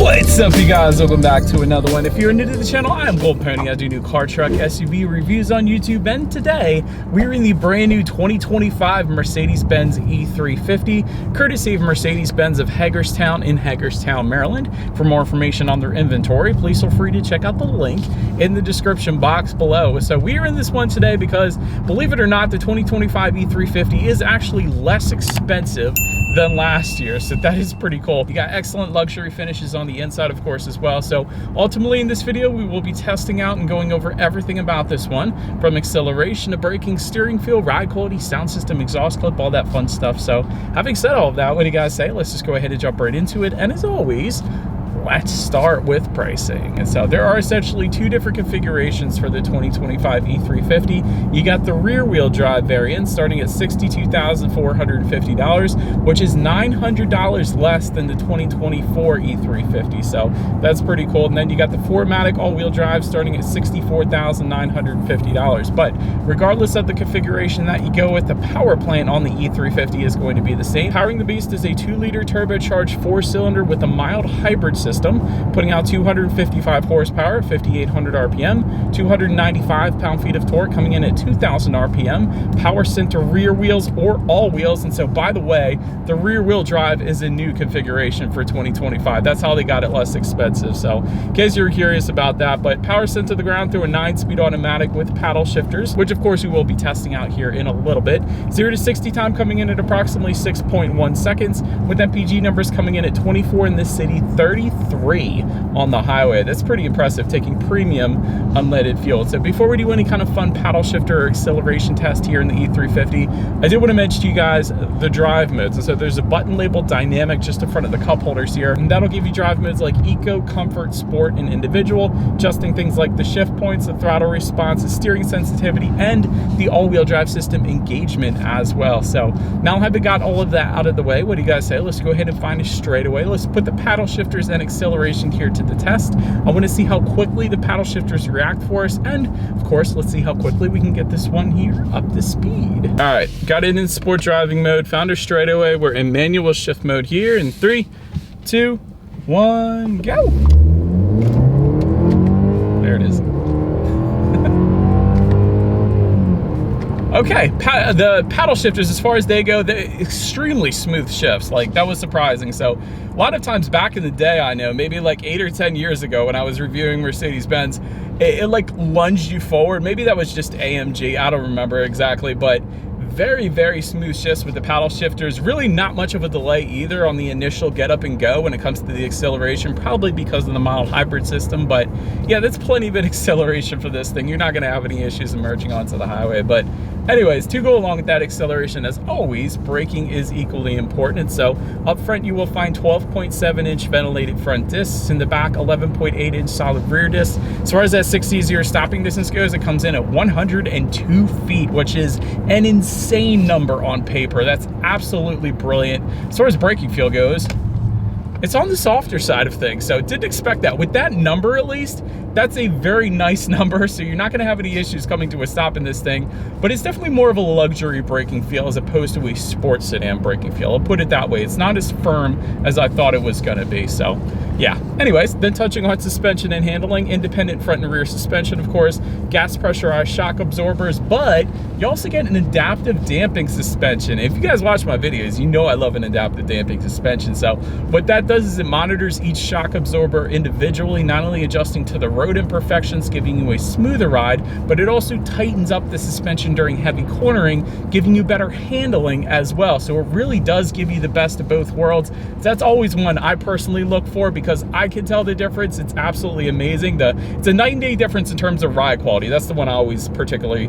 What's up, you guys? Welcome back to another one. If you're new to the channel, I am Gold Pony. I do new car, truck, SUV reviews on YouTube, and today we're in the brand new 2025 Mercedes-Benz E350, courtesy of Mercedes-Benz of Hagerstown in Hagerstown, Maryland. For more information on their inventory, please feel free to check out the link in the description box below. So we are in this one today because, believe it or not, the 2025 E350 is actually less expensive than last year, so that is pretty cool. You got excellent luxury finishes on the inside, of course, as well. So ultimately in this video, we will be testing out and going over everything about this one, from acceleration to braking, steering feel, ride quality, sound system, exhaust clip, all that fun stuff. So having said all of that, what do you guys say? Let's just go ahead and jump right into it. And as always, let's start with pricing. And so there are essentially two different configurations for the 2025 E350. You got the rear wheel drive variant starting at $62,450, which is $900 less than the 2024 E350. So that's pretty cool. And then you got the 4MATIC all-wheel drive starting at $64,950. But regardless of the configuration that you go with, the power plant on the E350 is going to be the same. Powering the beast is a 2-liter turbocharged 4-cylinder with a mild hybrid system, putting out 255 horsepower, 5,800 RPM, 295 pound-feet of torque, coming in at 2,000 RPM, power center rear wheels or all wheels. And so, by the way, the rear wheel drive is a new configuration for 2025. That's how they got it less expensive. So in case you're curious about that, but power sent to the ground through a 9-speed automatic with paddle shifters, which of course we will be testing out here in a little bit. 0 to 60 time coming in at approximately 6.1 seconds, with MPG numbers coming in at 24 in this city, 33 on the highway. That's pretty impressive, taking premium unleaded fuel. So before we do any kind of fun paddle shifter or acceleration test here in the E350, I did want to mention to you guys the drive modes. And so there's a button labeled dynamic just in front of the cup holders here, and that'll give you drive modes like eco, comfort, sport, and individual, adjusting things like the shift points, the throttle response, the steering sensitivity, and the all-wheel drive system engagement as well. So now that I've got all of that out of the way, what do you guys say? Let's go ahead and find a straightaway. Let's put the paddle shifters and acceleration here to the test. I want to see how quickly the paddle shifters react for us, and of course let's see how quickly we can get this one here up to speed. All right, got it in sport driving mode, found our straightaway. We're in manual shift mode here in 3, 2, 1, go. There it is. Okay, the paddle shifters, as far as they go, they're extremely smooth shifts. Like, that was surprising. So a lot of times back in the day, I know, maybe like 8 or 10 years ago when I was reviewing Mercedes-Benz, it like lunged you forward. Maybe that was just AMG, I don't remember exactly, but very, very smooth shifts with the paddle shifters. Really not much of a delay either on the initial get up and go when it comes to the acceleration, probably because of the mild hybrid system. But yeah, that's plenty of an acceleration for this thing. You're not going to have any issues emerging onto the highway. But anyways, to go along with that acceleration, as always, braking is equally important. So up front, you will find 12.7-inch ventilated front discs. In the back, 11.8-inch solid rear discs. As far as that 6-0 stopping distance goes, it comes in at 102 feet, which is an insane number on paper. That's absolutely brilliant. As far as braking feel goes, it's on the softer side of things, so didn't expect that. With that number, at least, that's a very nice number, so you're not going to have any issues coming to a stop in this thing. But it's definitely more of a luxury braking feel as opposed to a sports sedan braking feel. I'll put it that way. It's not as firm as I thought it was going to be. So yeah, anyways, then touching on suspension and handling, independent front and rear suspension, of course, gas pressurized shock absorbers, but you also get an adaptive damping suspension. If you guys watch my videos, you know I love an adaptive damping suspension. So what that does is it monitors each shock absorber individually, not only adjusting to the road imperfections, giving you a smoother ride, but it also tightens up the suspension during heavy cornering, giving you better handling as well. So it really does give you the best of both worlds. That's always one I personally look for because I can tell the difference. It's absolutely amazing. It's a night and day difference in terms of ride quality. That's the one I always particularly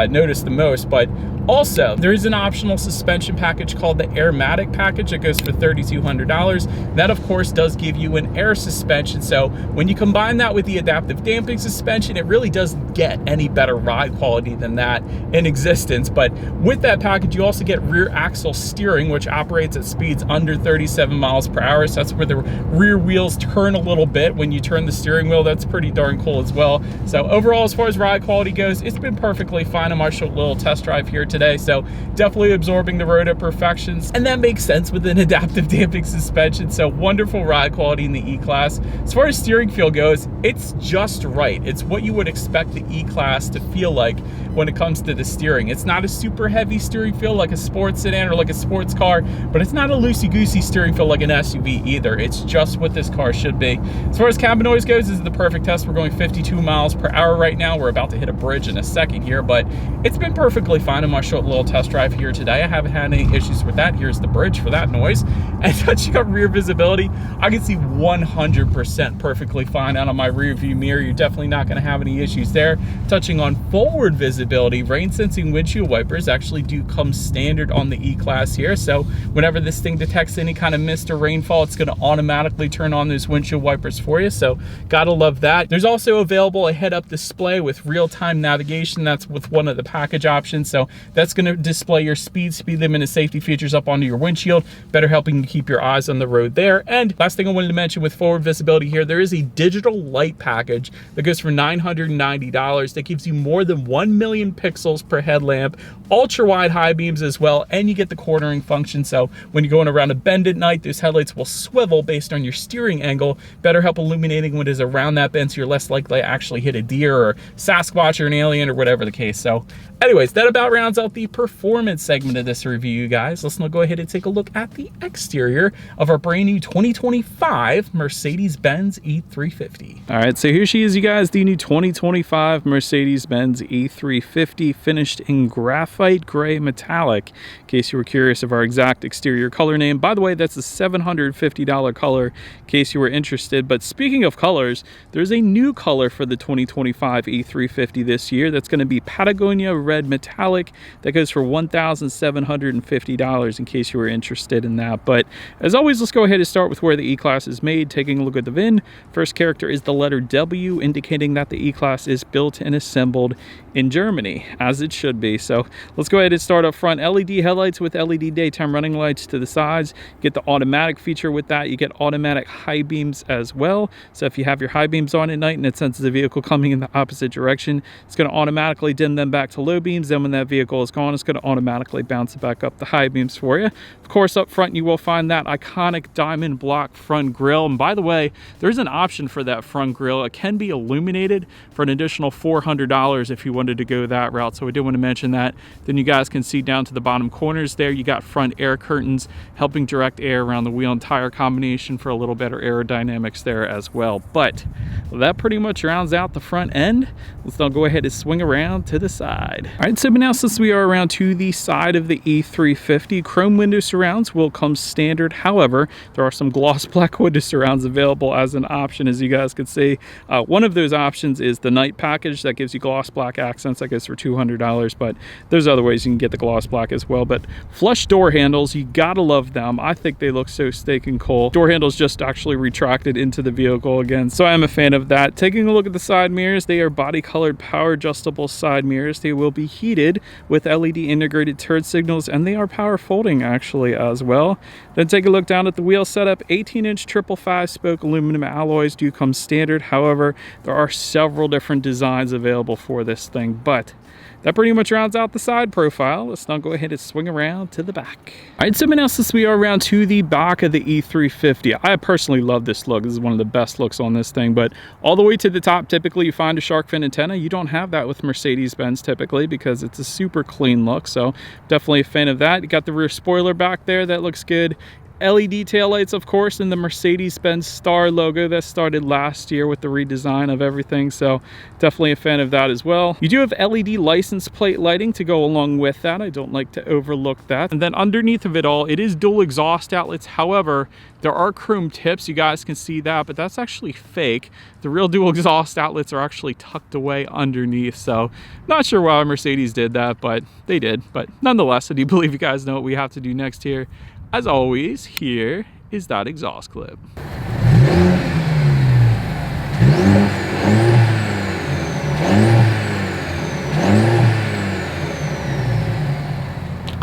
notice the most. But also, there is an optional suspension package called the Airmatic package. It goes for $3,200. That, of course, does give you an air suspension. So when you combine that with the adaptive damping suspension, it really doesn't get any better ride quality than that in existence. But with that package, you also get rear axle steering, which operates at speeds under 37 miles per hour. So that's where the rear wheel wheels turn a little bit when you turn the steering wheel. That's pretty darn cool as well. So overall, as far as ride quality goes, it's been perfectly fine on my short little test drive here today. So definitely absorbing the road imperfections, and that makes sense with an adaptive damping suspension. So wonderful ride quality in the E-Class. As far as steering feel goes, it's just right. It's what you would expect the E-Class to feel like when it comes to the steering. It's not a super heavy steering feel like a sports sedan or like a sports car, but it's not a loosey-goosey steering feel like an SUV either. It's just what this car should be. As far as cabin noise goes, this is the perfect test. We're going 52 miles per hour right now. We're about to hit a bridge in a second here, but it's been perfectly fine in my short little test drive here today. I haven't had any issues with that. Here's the bridge for that noise. And touching on rear visibility, I can see 100% perfectly fine out of my rear view mirror. You're definitely not going to have any issues there. Touching on forward visibility, rain sensing windshield wipers actually do come standard on the E-Class here. So whenever this thing detects any kind of mist or rainfall, it's going to automatically turn on those windshield wipers for you. So gotta love that. There's also available a head-up display with real-time navigation. That's with one of the package options. So that's going to display your speed limit, and safety features up onto your windshield, better helping you keep your eyes on the road there. And last thing I wanted to mention with forward visibility here, there is a digital light package that goes for $990 that gives you more than 1 million pixels per headlamp, ultra wide high beams as well, and you get the cornering function. So when you're going around a bend at night, those headlights will swivel based on your steering angle, better help illuminating what is around that bend, so you're less likely to actually hit a deer or Sasquatch or an alien or whatever the case. So anyways, that about rounds out the performance segment of this review, you guys. Let's now go ahead and take a look at the exterior of our brand new 2025 Mercedes-Benz E350. All right, so here she is, you guys, the new 2025 Mercedes-Benz E350, finished in graphite gray metallic, in case you were curious of our exact exterior color name. By the way, that's a $750 color, in case you were interested. But speaking of colors, there's a new color for the 2025 E350 this year. That's going to be Patagonia red metallic. That goes for $1,750, in case you were interested in that. But as always, let's go ahead and start with where the E-Class is made. Taking a look at the VIN, first character is the letter W, indicating that the E-Class is built and assembled in Germany, as it should be. So let's go ahead and start up front. LED headlights with LED daytime running lights to the sides. Get the automatic feature with that. You get automatic high beams as well. So if you have your high beams on at night and it senses a vehicle coming in the opposite direction, it's going to automatically dim them back to low beams. Then when that vehicle is gone, it's going to automatically bounce it back up the high beams for you. Of course, up front, you will find that iconic diamond block front grille. And by the way, there's an option for that front grille. It can be illuminated for an additional $400 if you wanted to go that route. So I did want to mention that. Then you guys can see down to the bottom corners there, you got front air curtains helping direct air around the wheel and tire combination for a little better aerodynamics there as well. But that pretty much rounds out the front end. Let's now go ahead and swing around to the side. All right, so now since we are around to the side of the E350, chrome window surrounds will come standard. However, there are some gloss black window surrounds available as an option, as you guys can see. One of those options is the night package that gives you gloss black accents. That goes for $200, but there's other ways you can get the gloss black as well. But flush door handles, you gotta love them. I think they look so stinking cool. Door handles just actually retracted into the vehicle again, so I'm a fan of that. Taking a look at the side mirrors, they are body colored power adjustable side mirrors. They will be heated with LED integrated turn signals, and they are power folding actually as well. Then take a look down at the wheel setup. 18-inch triple 5-spoke aluminum alloys do come standard. However, there are several different designs available for this thing, but that pretty much rounds out the side profile. Let's now go ahead and swing around to the back. All right, so now since we are around to the back of the E350, I personally love this look. This is one of the best looks on this thing, but all the way to the top, typically you find a shark fin antenna. You don't have that with Mercedes-Benz typically because it's a super clean look, so definitely a fan of that. You got the rear spoiler back there. That looks good. LED taillights, of course, and the Mercedes-Benz star logo that started last year with the redesign of everything, so definitely a fan of that as well. You do have LED license plate lighting to go along with that. I don't like to overlook that. And then underneath of it all, it is dual exhaust outlets. However, there are chrome tips. You guys can see that, but that's actually fake. The real dual exhaust outlets are actually tucked away underneath, so not sure why Mercedes did that, but they did. But nonetheless, I do believe you guys know what we have to do next here. As always, here is that exhaust clip.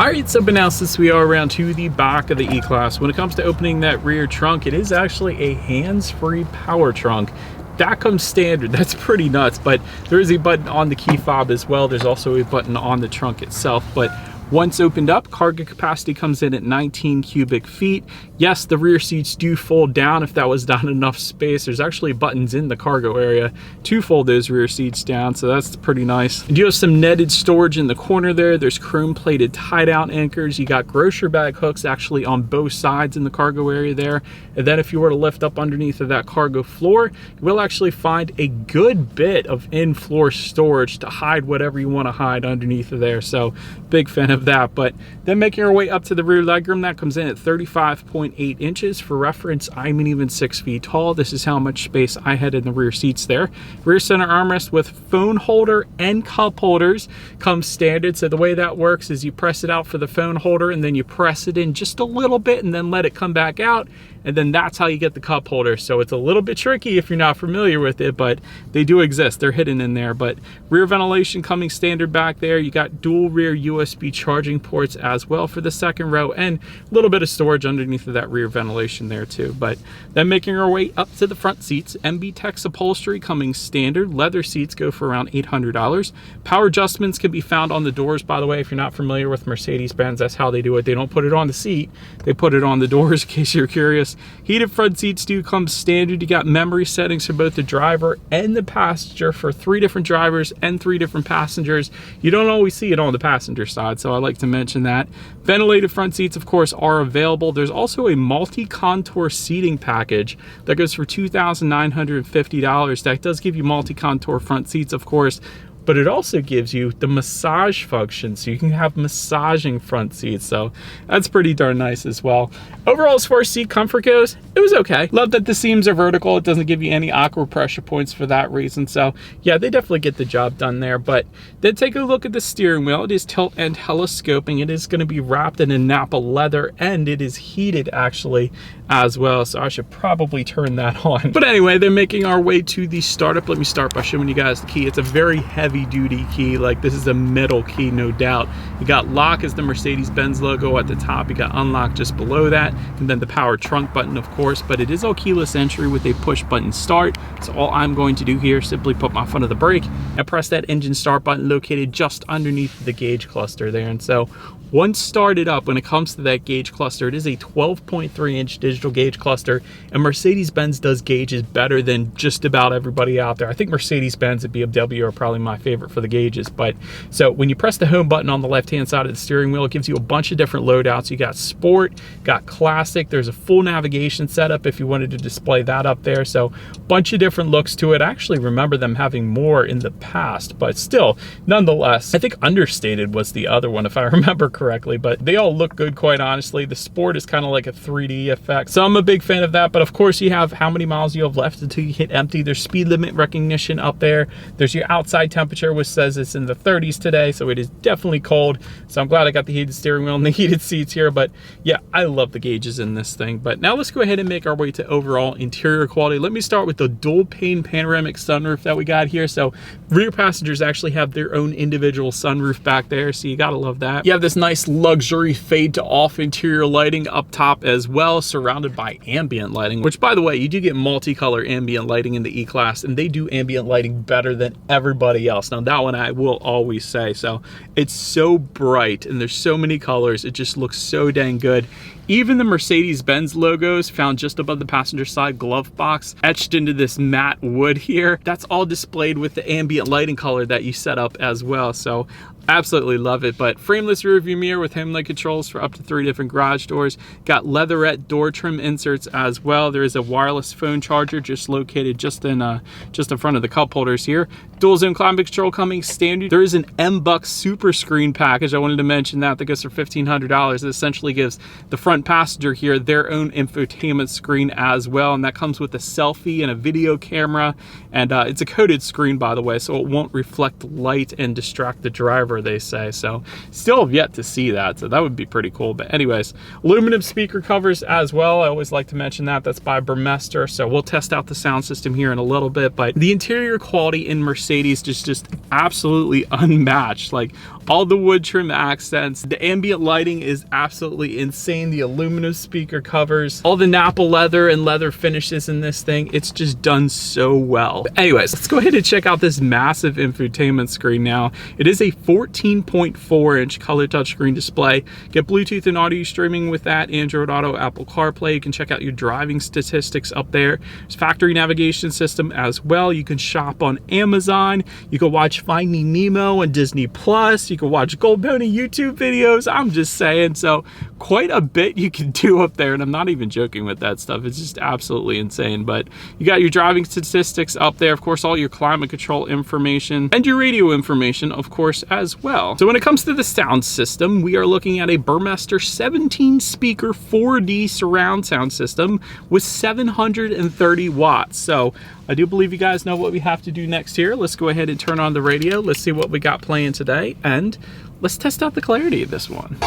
Alright, so but now since we are around to the back of the E-Class, when it comes to opening that rear trunk, it is actually a hands-free power trunk. That comes standard. That's pretty nuts, but there is a button on the key fob as well. There's also a button on the trunk itself, but once opened up, cargo capacity comes in at 19 cubic feet. Yes, the rear seats do fold down if that was not enough space. There's actually buttons in the cargo area to fold those rear seats down, so that's pretty nice. You do have some netted storage in the corner there. There's chrome plated tie-down anchors. You got grocery bag hooks actually on both sides in the cargo area there. And then if you were to lift up underneath of that cargo floor, you will actually find a good bit of in-floor storage to hide whatever you want to hide underneath of there. So big fan of that. But then making our way up to the rear legroom, that comes in at 35.8 inches. For reference, I'm even 6 feet tall. This is how much space I had in the rear seats there. Rear center armrest with phone holder and cup holders comes standard. So the way that works is you press it out for the phone holder and then you press it in just a little bit and then let it come back out. And then that's how you get the cup holder. So it's a little bit tricky if you're not familiar with it, but they do exist. They're hidden in there. But rear ventilation coming standard back there. You got dual rear USB charging ports as well for the second row, and a little bit of storage underneath of that rear ventilation there too. But then making our way up to the front seats, MB-Tex upholstery coming standard. Leather seats go for around $800. Power adjustments can be found on the doors, by the way. If you're not familiar with Mercedes-Benz, that's how they do it. They don't put it on the seat. They put it on the doors in case you're curious. Heated front seats do come standard. You got memory settings for both the driver and the passenger for 3 different drivers and 3 different passengers. You don't always see it on the passenger side, so I like to mention that. Ventilated front seats, of course, are available. There's also a multi-contour seating package that goes for $2,950. That does give you multi-contour front seats, of course, but it also gives you the massage function, so you can have massaging front seats. So that's pretty darn nice as well. Overall, as far as seat comfort goes, it was okay. Love that the seams are vertical. It doesn't give you any awkward pressure points for that reason. So yeah, they definitely get the job done there. But then take a look at the steering wheel. It is tilt and telescoping. It is going to be wrapped in a Napa leather, and it is heated actually as well. So I should probably turn that on. But anyway, they're making our way to the startup. Let me start by showing you guys the key. It's a very heavy duty key. Like, this is a metal key, no doubt. You got lock as the Mercedes-Benz logo at the top. You got unlock just below that, and then the power trunk button, of course. But it is all keyless entry with a push button start. So all I'm going to do here is simply put my foot on the brake and press that engine start button located just underneath the gauge cluster there. And so once started up, when it comes to that gauge cluster, it is a 12.3 inch digital gauge cluster, and Mercedes-Benz does gauges better than just about everybody out there. I think Mercedes-Benz and BMW are probably my favorite for the gauges. But so when you press the home button on the left-hand side of the steering wheel, it gives you a bunch of different loadouts. You got sport, got classic, there's a full navigation setup if you wanted to display that up there. So a bunch of different looks to it. I actually remember them having more in the past, but still, nonetheless, I think understated was the other one if I remember correctly, but they all look good, quite honestly. The sport is kind of like a 3D effect, so I'm a big fan of that. But of course, you have how many miles you have left until you hit empty. There's speed limit recognition up there. There's your outside temperature, which says it's in the 30s today, so it is definitely cold. So I'm glad I got the heated steering wheel and the heated seats here. But yeah, I love the gauges in this thing. But now let's go ahead and make our way to overall interior quality. Let me start with the dual pane panoramic sunroof that we got here. So rear passengers actually have their own individual sunroof back there, so you gotta love that. You have this nice luxury fade to off interior lighting up top as well, surrounded by ambient lighting, which, by the way, you do get multicolor ambient lighting in the E-Class, and they do ambient lighting better than everybody else. Now that one I will always say. So it's so bright and there's so many colors, it just looks so dang good. Even the Mercedes-Benz logos found just above the passenger side glove box, etched into this matte wood here, that's all displayed with the ambient lighting color that you set up as well. So absolutely love it. But frameless rear view mirror with home light controls for up to 3 different garage doors. Got leatherette door trim inserts as well. There is a wireless phone charger just located just in front of the cup holders here. Dual zone climate control coming standard. There is an M-Buck super screen package. I wanted to mention that goes for $1,500. It essentially gives the front passenger here their own infotainment screen as well, and that comes with a selfie and a video camera, and it's a coated screen, by the way, so it won't reflect light and distract the driver whatever they say. So still have yet to see that, so that would be pretty cool. But anyways, aluminum speaker covers as well. I always like to mention that. That's by Burmester. So we'll test out the sound system here in a little bit, but the interior quality in Mercedes just absolutely unmatched. Like all the wood trim accents, the ambient lighting is absolutely insane. The aluminum speaker covers, all the Nappa leather and leather finishes in this thing, it's just done so well. But anyways, let's go ahead and check out this massive infotainment screen now. It is a 14.4-inch color touchscreen display. Get Bluetooth and audio streaming with that, Android Auto, Apple CarPlay. You can check out your driving statistics up there. There's factory navigation system as well. You can shop on Amazon. You can watch Finding Nemo on Disney Plus. You can watch Gold Pony YouTube videos. I'm just saying, so quite a bit you can do up there, and I'm not even joking with that stuff. It's just absolutely insane. But you got your driving statistics up there, of course, all your climate control information and your radio information, of course, as well. So when it comes to the sound system, we are looking at a Burmester 17 speaker 4D surround sound system with 730 watts. So I do believe you guys know what we have to do next here. Let's go ahead and turn on the radio. Let's see what we got playing today, and let's test out the clarity of this one.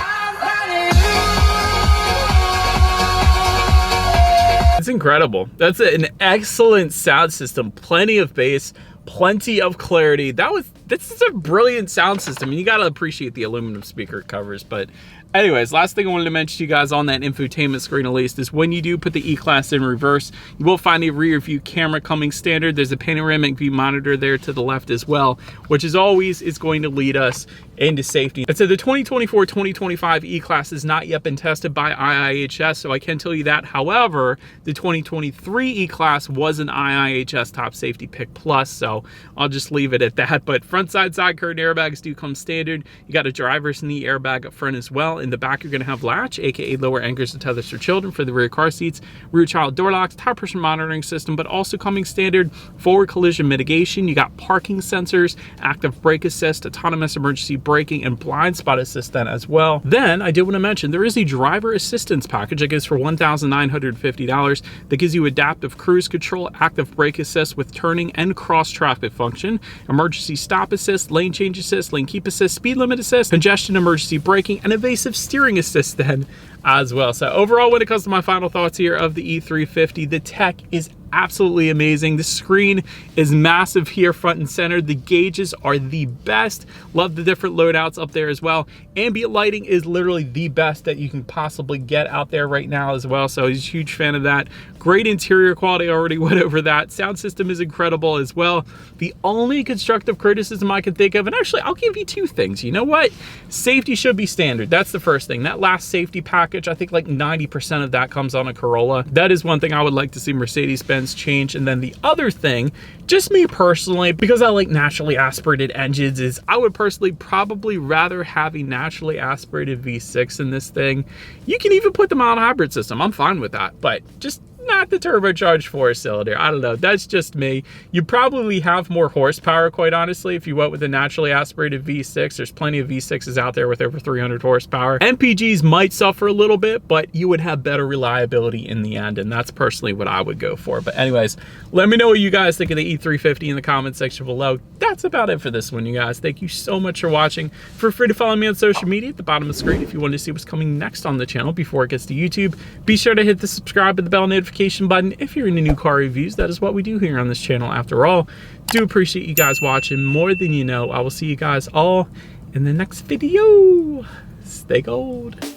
It's incredible. That's an excellent sound system. Plenty of bass, plenty of clarity. This is a brilliant sound system, and you gotta appreciate the aluminum speaker covers. But anyways, last thing I wanted to mention to you guys on that infotainment screen at least is when you do put the E-Class in reverse, you will find a rear view camera coming standard. There's a panoramic view monitor there to the left as well, which is always going to lead us into safety. And so the 2024-2025 E-Class has not yet been tested by IIHS, so I can tell you that. However, the 2023 E-Class was an IIHS top safety pick plus, so I'll just leave it at that. But front side curtain airbags do come standard. You got a driver's knee airbag up front as well. In the back, you're gonna have latch, aka lower anchors and tethers for children for the rear car seats, rear child door locks, tire pressure monitoring system, but also coming standard, forward collision mitigation. You got parking sensors, active brake assist, autonomous emergency braking, and blind spot assist then as well. Then I did want to mention there is a driver assistance package that goes for $1,950 that gives you adaptive cruise control, active brake assist with turning and cross traffic function, emergency stop assist, lane change assist, lane keep assist, speed limit assist, congestion emergency braking, and evasive steering assist then as well. So overall, when it comes to my final thoughts here of the E350, the tech is absolutely amazing. The screen is massive here front and center. The gauges are the best. Love the different loadouts up there as well. Ambient lighting is literally the best that you can possibly get out there right now as well. So he's a huge fan of that. Great interior quality, already went over that. Sound system is incredible as well. The only constructive criticism I can think of, and actually I'll give you two things. You know what? Safety should be standard. That's the first thing. That last safety package, I think like 90% of that comes on a Corolla. That is one thing I would like to see Mercedes-Benz change. And then the other thing, just me personally, because I like naturally aspirated engines, is I would personally probably rather have a naturally aspirated V6 in this thing. You can even put them on a hybrid system. I'm fine with that, but just not the turbocharged 4-cylinder. I don't know, that's just me. You probably have more horsepower, quite honestly, if you went with a naturally aspirated V6. There's plenty of V6s out there with over 300 horsepower. MPGs might suffer a little bit, but you would have better reliability in the end, and that's personally what I would go for. But anyways, let me know what you guys think of the E350 in the comment section below. That's about it for this one, you guys. Thank you so much for watching. Feel free to follow me on social media at the bottom of the screen if you want to see what's coming next on the channel before it gets to YouTube. Be sure to hit the subscribe and the bell notification button if you're into new car reviews. That is what we do here on this channel after all. Do appreciate you guys watching more than you know. I will see you guys all in the next video. Stay gold.